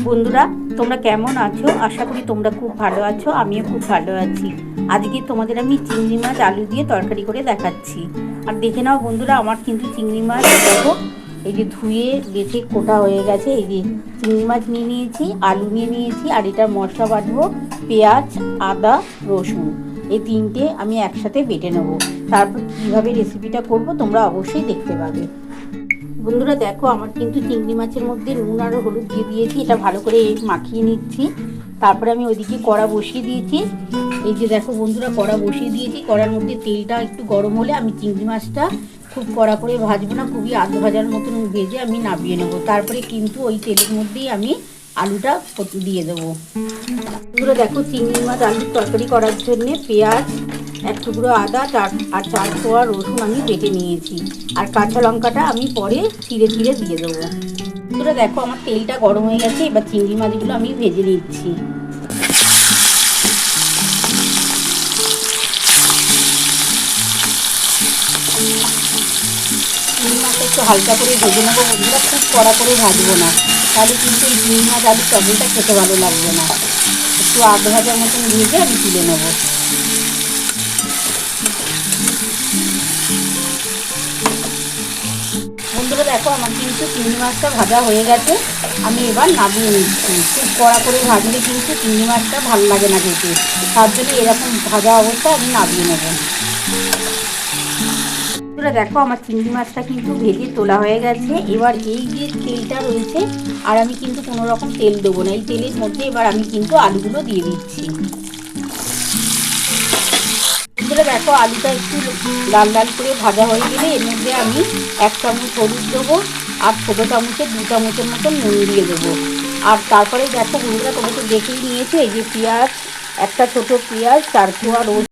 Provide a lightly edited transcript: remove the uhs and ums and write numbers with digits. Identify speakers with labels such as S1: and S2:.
S1: বন্ধুরা, তোমরা কেমন আছো? আশা করি তোমরা খুব ভালো আছো। আমিও খুব ভালো আছি। আজকে তোমাদের আমি চিংড়ি মাছ আলু দিয়ে তরকারি করে দেখাচ্ছি। আর দেখে নাও বন্ধুরা, আমার কিন্তু চিংড়ি মাছ দেখো এই যে ধুয়ে বেছে কোটা হয়ে গেছে। এই যে চিংড়ি মাছ নিয়ে নিয়েছি, আলু নিয়ে নিয়েছি, আর এটার মশলা বাটবো পেঁয়াজ, আদা, রসুন, এই তিনটে আমি একসাথে বেটে নেবো। তারপর কীভাবে রেসিপিটা করব তোমরা অবশ্যই দেখতে পাবে। বন্ধুরা দেখো, আমার কিন্তু চিংড়ি মাছের মধ্যে নুন আর হলুদ দিয়ে দিয়েছি। এটা ভালো করে মাখিয়ে নিচ্ছি। তারপরে আমি ওইদিকে কড়া বসিয়ে দিয়েছি। এই যে দেখো বন্ধুরা, কড়া বসিয়ে দিয়েছি। কড়ার মধ্যে তেলটা একটু গরম হলে আমি চিংড়ি মাছটা খুব কড়া করে ভাজবো না, খুবই আধ ভাজার মতন ভেজে আমি নামিয়ে নেবো। তারপরে কিন্তু ওই তেলের মধ্যেই আমি আলুটা দিয়ে দেবো। বন্ধুরা দেখো, চিংড়ি মাছ আলুর তরকারি করার জন্যে পেঁয়াজ, এক টুকরো আদা আর 4 কোয়া রসুন আমি বেটে নিয়েছি। আর কাঁচা লঙ্কাটা আমি পরে ছিঁড়ে ছিঁড়ে দিয়ে দেবো। বন্ধুরা দেখো, আমার তেলটা গরম হয়ে গেছে। এবার চিংড়ি মাছগুলো আমি ভেজে নিচ্ছি। চিংড়ি মাছটা একটু হালকা করে ভেজে নেবো বন্ধুরা, খুব কড়া করে ভাজবো না, তাহলে কিন্তু এই চিংড়ি মাছ আলুর তরকারিটা খেতে ভালো লাগবে না। একটু আধ ভাজার মতন ভেজে আমি তুলে নেবো। বন্ধুরা দেখো, আমার কিন্তু চিংড়ি মাছটা ভাজা হয়ে গেছে। আমি এবার নামিয়ে নিচ্ছি। খুব কড়া করে ভাজলে কিন্তু চিংড়ি মাছটা ভালো লাগে না খেতে, তার জন্য এরকম ভাজা অবস্থায় আমি নামিয়ে নেব। বন্ধুরা দেখো, আমার চিংড়ি মাছটা কিন্তু ভেজে তোলা হয়ে গেছে। এবার এই যে তেলটা রয়েছে, আর আমি কিন্তু কোনো রকম তেল দেবো না। এই তেলের মধ্যে এবার আমি কিন্তু আলুগুলো দিয়ে দিচ্ছি। বন্ধুরা দেখো, আলুটা একটু লাল লাল করে ভাজা হয়ে গেলে এর মধ্যে আমি 1 চামচ হলুদ দেবো, আর ছোটো চামচে 2 চামচের মতন নুন দিয়ে দেবো। আর তারপরে দেখো বন্ধুরা, তোমরা তো দেখেই নিয়েছো, এই যে পেঁয়াজ, একটা ছোটো পেঁয়াজ, 4 কোয়া রসুন,